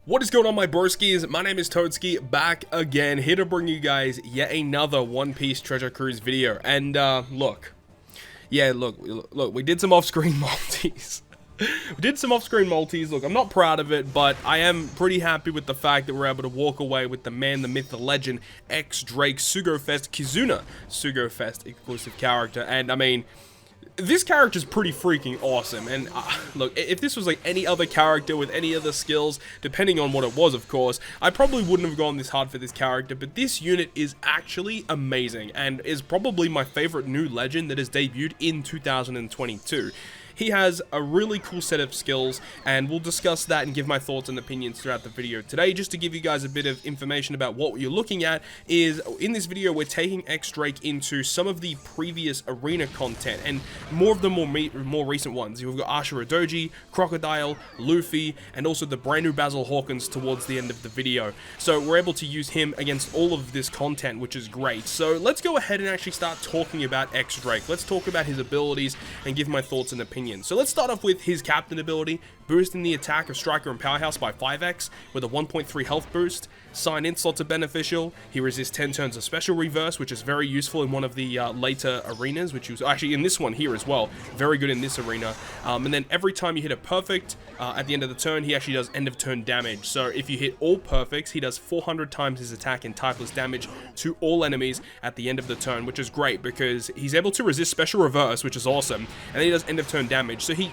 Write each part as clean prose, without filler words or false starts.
What is going on, my broskiis? My name is Toadskii, back again, here to bring you guys yet another One Piece Treasure Cruise video. And look, we did some off-screen multis. Look, I'm not proud of it, but I am pretty happy with the fact that we're able to walk away with the man, the myth, the legend, X-Drake Sugofest Kizuna Sugofest exclusive character. And I mean, this character is pretty freaking awesome, and look, if this was like any other character with any other skills, depending on what it was, of course, I probably wouldn't have gone this hard for this character, but this unit is actually amazing, and is probably my favorite new legend that has debuted in 2022. He has a really cool set of skills, and we'll discuss that and give my thoughts and opinions throughout the video today. Just to give you guys a bit of information about what you're looking at is, in this video, we're taking X-Drake into some of the previous arena content, and more of the more recent ones. You've got Ashura Doji, Crocodile, Luffy, and also the brand new Basil Hawkins towards the end of the video. So we're able to use him against all of this content, which is great. So let's go ahead and actually start talking about X-Drake. Let's talk about his abilities and give my thoughts and opinions. So let's start off with his captain ability, boosting the attack of Striker and Powerhouse by 5x with a 1.3 health boost. Sign-in slots are beneficial. He resists 10 turns of special reverse, which is very useful in one of the later arenas, which was actually in this one here as well. Very good in this arena. And then every time you hit a perfect at the end of the turn, he actually does end of turn damage. So if you hit all perfects, he does 400 times his attack and typeless damage to all enemies at the end of the turn, which is great because he's able to resist special reverse, which is awesome. And then he does end of turn damage. So he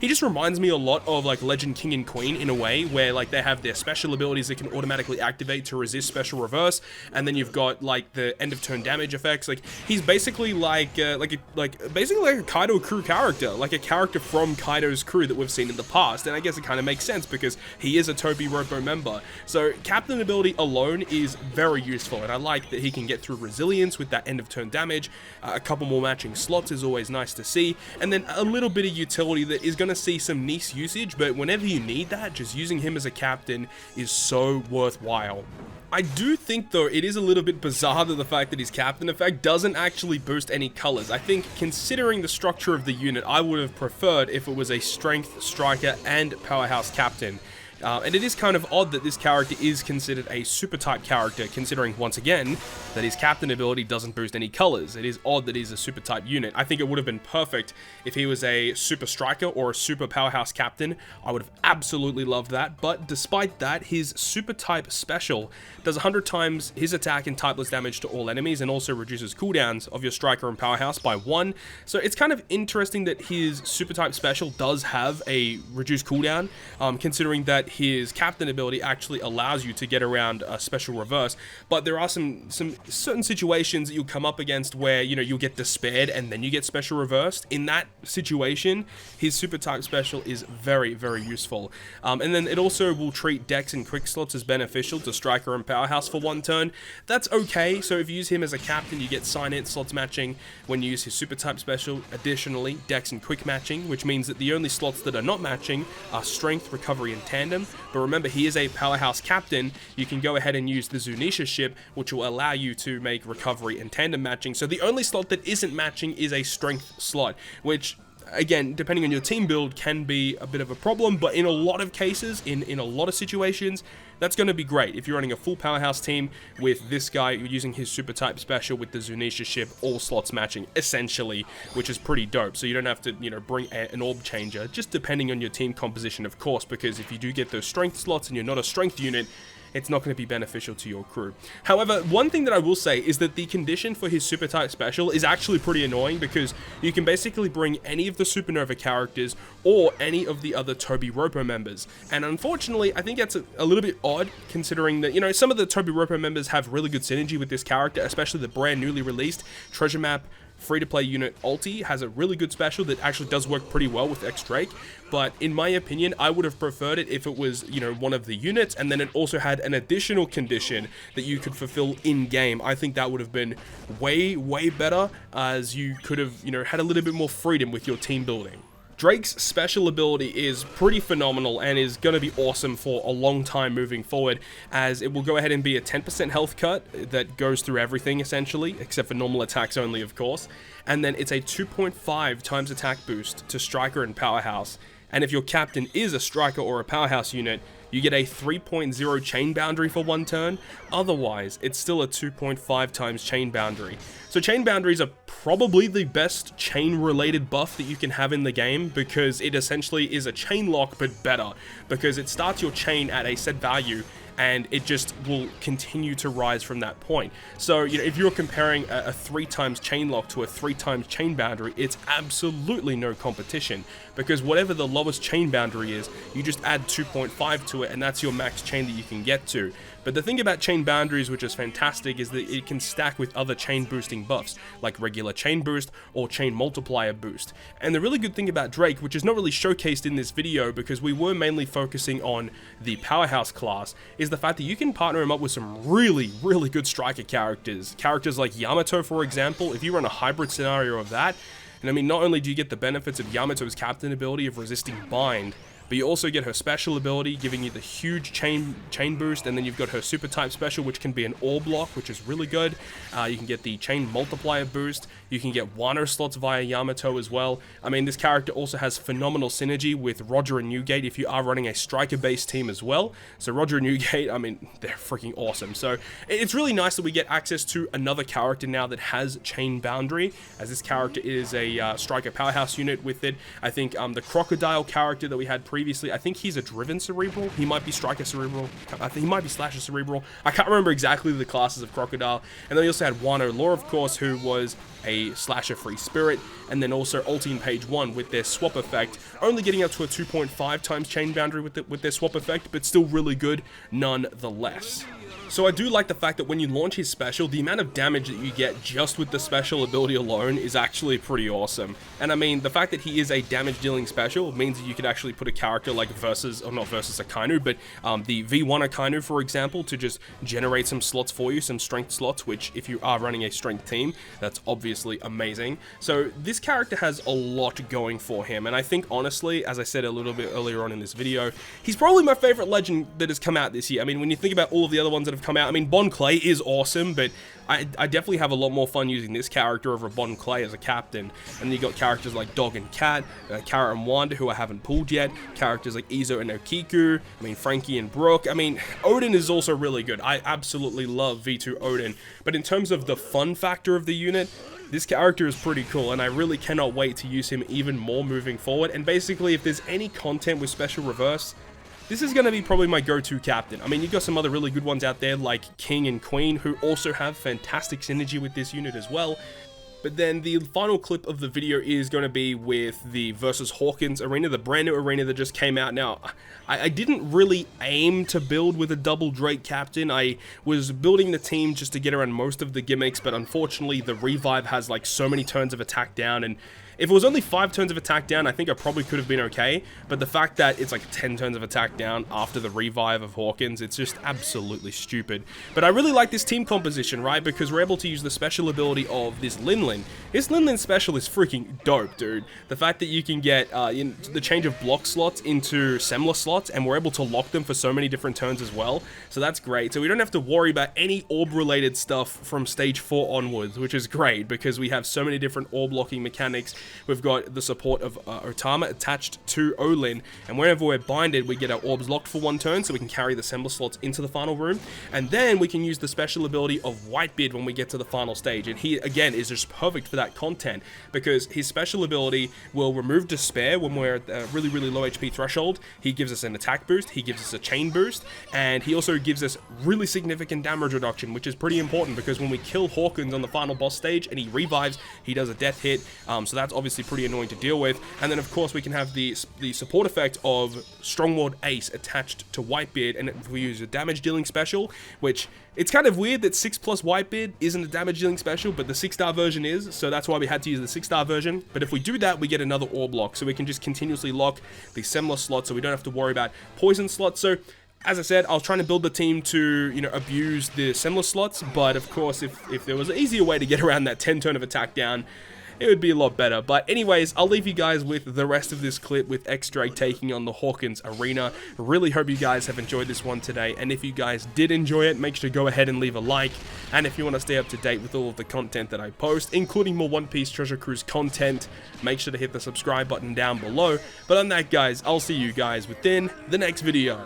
just reminds me a lot of like Legend King and Queen in a way, where like they have their special abilities that can automatically activate to resist special reverse, and then you've got like the end of turn damage effects. Like he's basically basically like a Kaido crew character, like a character from Kaido's crew that we've seen in the past. And I guess it kind of makes sense because he is a Toby Ropo member. So captain ability alone is very useful, and I like that he can get through resilience with that end of turn damage. A couple more matching slots is always nice to see, and then a little bit of utility that is going to see some niche usage, but whenever you need that, just using him as a captain is so worthwhile. I do think, though, it is a little bit bizarre that the fact that his captain effect doesn't actually boost any colors. I think, considering the structure of the unit, I would have preferred if it was a strength, striker, and powerhouse captain. And it is kind of odd that this character is considered a super type character, considering, once again, that his captain ability doesn't boost any colors. It is odd that he's a super type unit. I think it would have been perfect if he was a super striker or a super powerhouse captain. I would have absolutely loved that, but despite that, his super type special does 100 times his attack and typeless damage to all enemies, and also reduces cooldowns of your striker and powerhouse by 1. So it's kind of interesting that his super type special does have a reduced cooldown, considering that his captain ability actually allows you to get around a special reverse. But there are some certain situations that you'll come up against where, you know, you'll get despaired and then you get special reversed. In that situation, his super type special is very, very useful. And then it also will treat Dex and quick slots as beneficial to Striker and Powerhouse for 1 turn. That's okay. So if you use him as a captain, you get sign-in slots matching when you use his super type special. Additionally, Dex and quick matching, which means that the only slots that are not matching are strength, recovery, and tandem. But remember, he is a powerhouse captain. You can go ahead and use the Zunisha ship, which will allow you to make recovery and tandem matching. So the only slot that isn't matching is a strength slot, which, again, depending on your team build, can be a bit of a problem, but in a lot of cases, in a lot of situations, that's going to be great. If you're running a full powerhouse team with this guy using his super type special with the Zunisha ship, all slots matching, essentially, which is pretty dope. So you don't have to, you know, bring an orb changer, just depending on your team composition, of course, because if you do get those strength slots and you're not a strength unit, it's not going to be beneficial to your crew. However, one thing that I will say is that the condition for his super type special is actually pretty annoying, because you can basically bring any of the Supernova characters or any of the other Toby Ropo members. And unfortunately, I think that's a little bit odd, considering that, you know, some of the Toby Ropo members have really good synergy with this character, especially the brand newly released Treasure Map free-to-play unit Ulti has a really good special that actually does work pretty well with X-Drake. But in my opinion, I would have preferred it if it was, you know, one of the units, and then it also had an additional condition that you could fulfill in-game. I think that would have been way, way better, as you could have, you know, had a little bit more freedom with your team building. Drake's special ability is pretty phenomenal and is going to be awesome for a long time moving forward, as it will go ahead and be a 10% health cut that goes through everything essentially, except for normal attacks only, of course. And then it's a 2.5 times attack boost to Striker and Powerhouse. And if your captain is a Striker or a Powerhouse unit, you get a 3.0 chain boundary for 1 turn. Otherwise, it's still a 2.5 times chain boundary. So chain boundaries are probably the best chain-related buff that you can have in the game, because it essentially is a chain lock, but better, because it starts your chain at a set value, and it just will continue to rise from that point. So, you know, if you're comparing a 3 times chain lock to a 3 times chain boundary, it's absolutely no competition, because whatever the lowest chain boundary is, you just add 2.5 to it, and that's your max chain that you can get to. But the thing about chain boundaries, which is fantastic, is that it can stack with other chain boosting buffs, like regular chain boost or chain multiplier boost. And the really good thing about Drake, which is not really showcased in this video because we were mainly focusing on the powerhouse class, is the fact that you can partner him up with some really good striker characters. Characters like Yamato, for example. If you run a hybrid scenario of that, and I mean, not only do you get the benefits of Yamato's captain ability of resisting bind, but you also get her special ability, giving you the huge chain boost, and then you've got her super type special, which can be an ore block, which is really good. You can get the chain multiplier boost. You can get Wano slots via Yamato as well. I mean, this character also has phenomenal synergy with Roger and Newgate if you are running a striker-based team as well. So Roger and Newgate, I mean, they're freaking awesome. So it's really nice that we get access to another character now that has chain boundary, as this character is a striker powerhouse unit with it. I think the Crocodile character that we had previously, I think he's a driven cerebral. He might be striker cerebral. I think he might be slasher cerebral. I can't remember exactly the classes of Crocodile. And then we also had Wano Law, of course, who was a slasher free spirit, and then also Ulti in page 1 with their swap effect, only getting up to a 2.5 times chain boundary with their swap effect, but still really good nonetheless. So I do like the fact that when you launch his special, the amount of damage that you get just with the special ability alone is actually pretty awesome. And I mean, the fact that he is a damage dealing special means that you could actually put a character like Versus, or not Versus Akainu, but the V1 Akainu, for example, to just generate some slots for you, some strength slots, which if you are running a strength team, that's obviously amazing. So this character has a lot going for him, and I think honestly, as I said a little bit earlier on in this video, he's probably my favorite legend that has come out this year. I mean, when you think about all of the other ones that have come out, I mean, Bon Clay is awesome, but I definitely have a lot more fun using this character over Bon Clay as a captain. And then you got characters like Dog and Cat, Carrot and Wanda, who I haven't pulled yet, characters like Izo and Okiku, I mean, Frankie and Brooke. I mean, Odin is also really good. I absolutely love V2 Odin, but in terms of the fun factor of the unit, this character is pretty cool, and I really cannot wait to use him even more moving forward. And basically, if there's any content with Special Reverse, this is going to be probably my go-to captain. I mean, you've got some other really good ones out there like King and Queen, who also have fantastic synergy with this unit as well. But then the final clip of the video is going to be with the versus Hawkins arena, the brand new arena that just came out. Now, I didn't really aim to build with a double Drake captain. I was building the team just to get around most of the gimmicks, but unfortunately the revive has like so many turns of attack down, and if it was only 5 turns of attack down, I think I probably could have been okay, but the fact that it's like 10 turns of attack down after the revive of Hawkins, it's just absolutely stupid. But I really like this team composition, right, because we're able to use the special ability of this Linlin. This Linlin special is freaking dope, dude. The fact that you can get the change of block slots into Semler slots, and we're able to lock them for so many different turns as well, so that's great. So we don't have to worry about any orb-related stuff from stage 4 onwards, which is great, because we have so many different orb blocking mechanics. We've got the support of Otama attached to Olin, and whenever we're binded, we get our orbs locked for 1 turn, so we can carry the Semler slots into the final room, and then we can use the special ability of Whitebeard when we get to the final stage, and he, again, is just perfect for that content, because his special ability will remove Despair when we're at a really low HP threshold. He gives us an attack boost, he gives us a chain boost, and he also gives us really significant damage reduction, which is pretty important, because when we kill Hawkins on the final boss stage and he revives, he does a death hit, so that's obviously pretty annoying to deal with. And then of course we can have the support effect of Strongward Ace attached to Whitebeard, and if we use a damage dealing special, which it's kind of weird that 6+ Whitebeard isn't a damage dealing special, but the 6-star version is, so that's why we had to use the 6-star version. But if we do that, we get another orb lock, so we can just continuously lock the Semler slot, so we don't have to worry about poison slots. So as I said, I was trying to build the team to, you know, abuse the Semler slots, but of course, if there was an easier way to get around that 10 turn of attack down, it would be a lot better. But anyways, I'll leave you guys with the rest of this clip with X-Drake taking on the Hawkins arena. Really hope you guys have enjoyed this one today, and if you guys did enjoy it, make sure to go ahead and leave a like. And if you want to stay up to date with all of the content that I post, including more One Piece Treasure Cruise content, make sure to hit the subscribe button down below. But on that, guys, I'll see you guys within the next video.